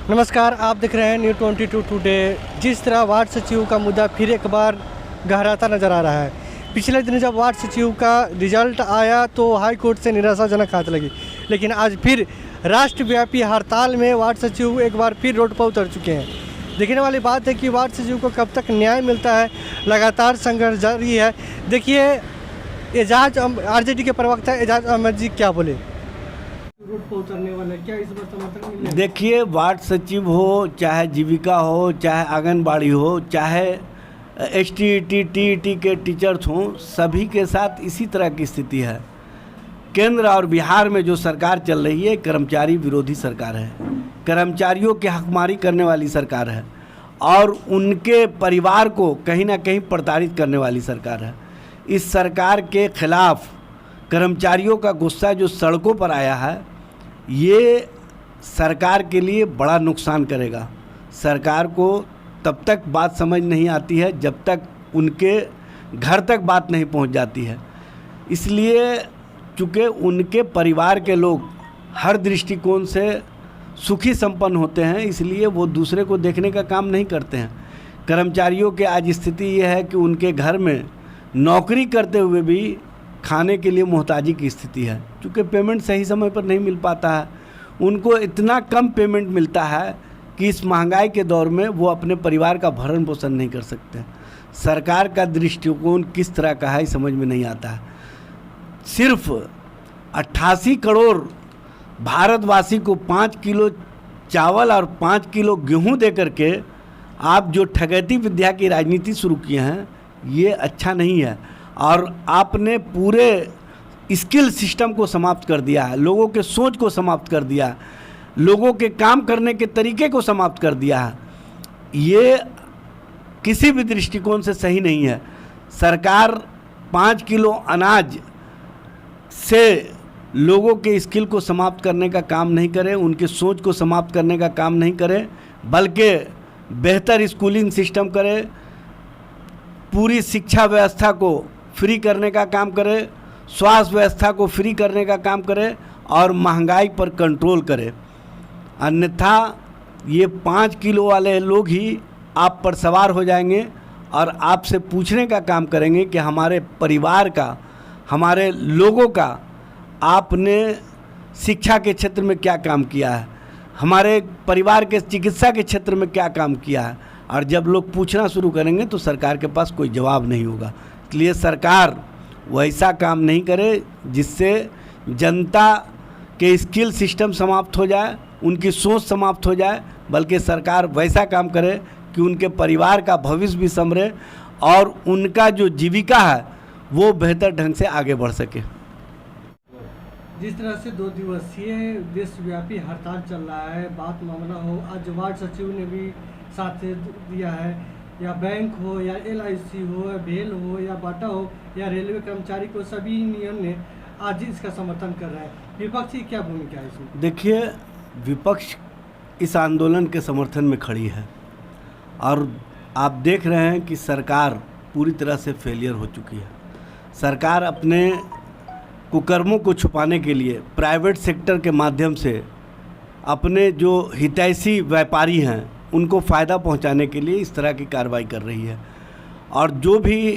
नमस्कार, आप देख रहे हैं न्यू 22 टुडे। जिस तरह वार्ड सचिव का मुद्दा फिर एक बार गहराता नजर आ रहा है। पिछले दिन जब वार्ड सचिव का रिजल्ट आया तो हाई कोर्ट से निराशाजनक हाथ लगी, लेकिन आज फिर राष्ट्रव्यापी हड़ताल में वार्ड सचिव एक बार फिर रोड पर उतर चुके हैं। देखने वाली बात है कि वार्ड सचिव को कब तक न्याय मिलता है। लगातार संघर्ष जारी है। देखिए एजाज आरजेडी के प्रवक्ता एजाज अहमद जी क्या बोले। रोड पर उतरने वाले क्या इस बार समर्थन मिलेगा? देखिए, वार्ड सचिव हो, चाहे जीविका हो, चाहे आंगनबाड़ी हो, चाहे एसटीईटी टीईटी के टीचर्स हों, सभी के साथ इसी तरह की स्थिति है। केंद्र और बिहार में जो सरकार चल रही है, कर्मचारी विरोधी सरकार है, कर्मचारियों की हकमारी करने वाली सरकार है और उनके परिवार को कहीं ना कहीं प्रताड़ित करने वाली सरकार है। इस सरकार के खिलाफ कर्मचारियों का गुस्सा जो सड़कों पर आया है, ये सरकार के लिए बड़ा नुकसान करेगा। सरकार को तब तक बात समझ नहीं आती है जब तक उनके घर तक बात नहीं पहुंच जाती है। इसलिए चूँकि उनके परिवार के लोग हर दृष्टिकोण से सुखी संपन्न होते हैं, इसलिए वो दूसरे को देखने का काम नहीं करते हैं। कर्मचारियों के आज स्थिति ये है कि उनके घर में नौकरी करते हुए भी खाने के लिए मोहताजी की स्थिति है, क्योंकि पेमेंट सही समय पर नहीं मिल पाता है। उनको इतना कम पेमेंट मिलता है कि इस महंगाई के दौर में वो अपने परिवार का भरण पोषण नहीं कर सकते। सरकार का दृष्टिकोण किस तरह का है समझ में नहीं आता है। सिर्फ 88 करोड़ भारतवासी को 5 किलो चावल और 5 किलो गेहूं दे करके आप जो ठगैती विद्या की राजनीति शुरू किए हैं, ये अच्छा नहीं है। और आपने पूरे स्किल सिस्टम को समाप्त कर दिया है, लोगों के सोच को समाप्त कर दिया है, लोगों के काम करने के तरीके को समाप्त कर दिया है। ये किसी भी दृष्टिकोण से सही नहीं है। सरकार 5 किलो अनाज से लोगों के स्किल को समाप्त करने का काम नहीं करे, उनकी सोच को समाप्त करने का काम नहीं करे, बल्कि बेहतर स्कूलिंग सिस्टम करे, पूरी शिक्षा व्यवस्था को फ्री करने का काम करे, स्वास्थ्य व्यवस्था को फ्री करने का काम करे और महंगाई पर कंट्रोल करे। अन्यथा ये 5 किलो वाले लोग ही आप पर सवार हो जाएंगे और आपसे पूछने का काम करेंगे कि हमारे परिवार का, हमारे लोगों का आपने शिक्षा के क्षेत्र में क्या काम किया है, हमारे परिवार के चिकित्सा के क्षेत्र में क्या काम किया है। और जब लोग पूछना शुरू करेंगे तो सरकार के पास कोई जवाब नहीं होगा। इसलिए सरकार वैसा काम नहीं करे जिससे जनता के स्किल सिस्टम समाप्त हो जाए, उनकी सोच समाप्त हो जाए, बल्कि सरकार वैसा काम करे कि उनके परिवार का भविष्य भी संवरे और उनका जो जीविका है वो बेहतर ढंग से आगे बढ़ सके। जिस तरह से 2 दिवसीय देशव्यापी हड़ताल चल रहा है, बात मामला हो, आज वार्ड सचिव ने भी साथ दिया है, या बैंक हो या LIC हो या भेल हो या बाटा हो या रेलवे कर्मचारी को, सभी यूनियन ने आज इसका समर्थन कर रहा है। विपक्ष की क्या भूमिका है इसमें? देखिए, विपक्ष इस आंदोलन के समर्थन में खड़ी है और आप देख रहे हैं कि सरकार पूरी तरह से फेलियर हो चुकी है। सरकार अपने कुकर्मों को छुपाने के लिए प्राइवेट सेक्टर के माध्यम से अपने जो हितैषी व्यापारी हैं उनको फ़ायदा पहुंचाने के लिए इस तरह की कार्रवाई कर रही है। और जो भी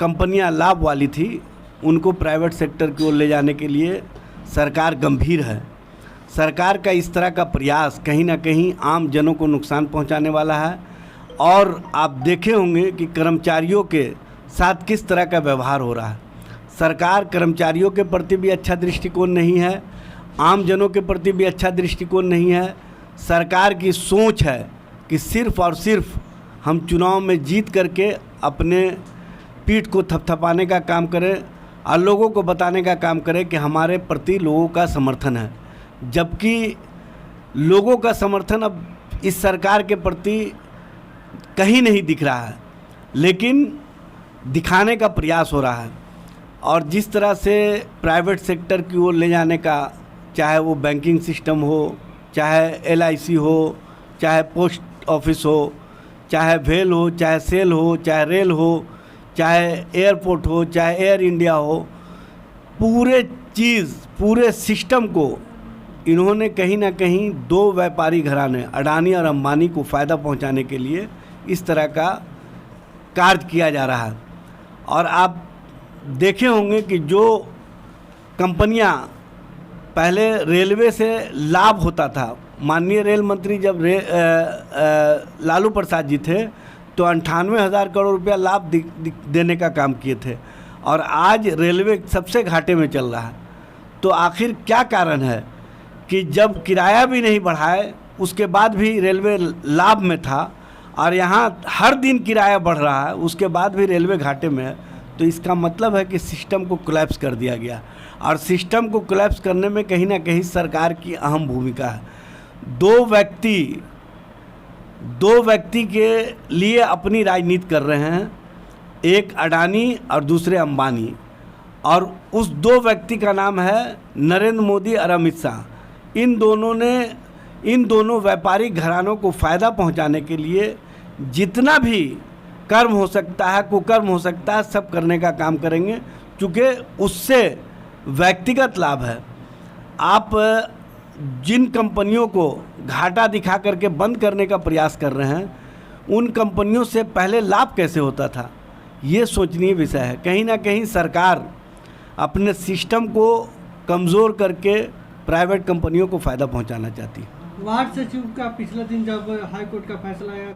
कंपनियां लाभ वाली थी उनको प्राइवेट सेक्टर की ओर ले जाने के लिए सरकार गंभीर है। सरकार का इस तरह का प्रयास कहीं ना कहीं आम जनों को नुकसान पहुंचाने वाला है। और आप देखे होंगे कि कर्मचारियों के साथ किस तरह का व्यवहार हो रहा है। सरकार कर्मचारियों के प्रति भी अच्छा दृष्टिकोण नहीं है, आम जनों के प्रति भी अच्छा दृष्टिकोण नहीं है। सरकार की सोच है कि सिर्फ और सिर्फ हम चुनाव में जीत करके अपने पीठ को थपथपाने का काम करें और लोगों को बताने का काम करें कि हमारे प्रति लोगों का समर्थन है, जबकि लोगों का समर्थन अब इस सरकार के प्रति कहीं नहीं दिख रहा है, लेकिन दिखाने का प्रयास हो रहा है। और जिस तरह से प्राइवेट सेक्टर की ओर ले जाने का, चाहे वो बैंकिंग सिस्टम हो, चाहे LIC हो, चाहे पोस्ट ऑफिस हो, चाहे भेल हो, चाहे सेल हो, चाहे रेल हो, चाहे एयरपोर्ट हो, चाहे एयर इंडिया हो, पूरे सिस्टम को इन्होंने कहीं ना कहीं दो व्यापारी घराने अडानी और अंबानी को फ़ायदा पहुंचाने के लिए इस तरह का कार्य किया जा रहा है। और आप देखे होंगे कि जो कंपनियां पहले रेलवे से लाभ होता था, माननीय रेल मंत्री जब लालू प्रसाद जी थे तो 98,000 करोड़ रुपया लाभ देने का काम किए थे, और आज रेलवे सबसे घाटे में चल रहा है। तो आखिर क्या कारण है कि जब किराया भी नहीं बढ़ाए उसके बाद भी रेलवे लाभ में था, और यहाँ हर दिन किराया बढ़ रहा है उसके बाद भी रेलवे घाटे में है? तो इसका मतलब है कि सिस्टम को कोलैप्स कर दिया गया, और सिस्टम को कोलैप्स करने में कहीं ना कहीं सरकार की अहम भूमिका है। दो व्यक्ति के लिए अपनी राजनीति कर रहे हैं, एक अडानी और दूसरे अंबानी, और उस दो व्यक्ति का नाम है नरेंद्र मोदी और अमित शाह। इन दोनों व्यापारिक घरानों को फ़ायदा पहुंचाने के लिए जितना भी कर्म हो सकता है, कुकर्म हो सकता है, सब करने का काम करेंगे, क्योंकि उससे व्यक्तिगत लाभ है। आप जिन कंपनियों को घाटा दिखा करके बंद करने का प्रयास कर रहे हैं, उन कंपनियों से पहले लाभ कैसे होता था, ये सोचनीय विषय है। कहीं ना कहीं सरकार अपने सिस्टम को कमज़ोर करके प्राइवेट कंपनियों को फ़ायदा पहुंचाना चाहती है। वार्ड सचिव का पिछले दिन जब हाई कोर्ट का फैसला आया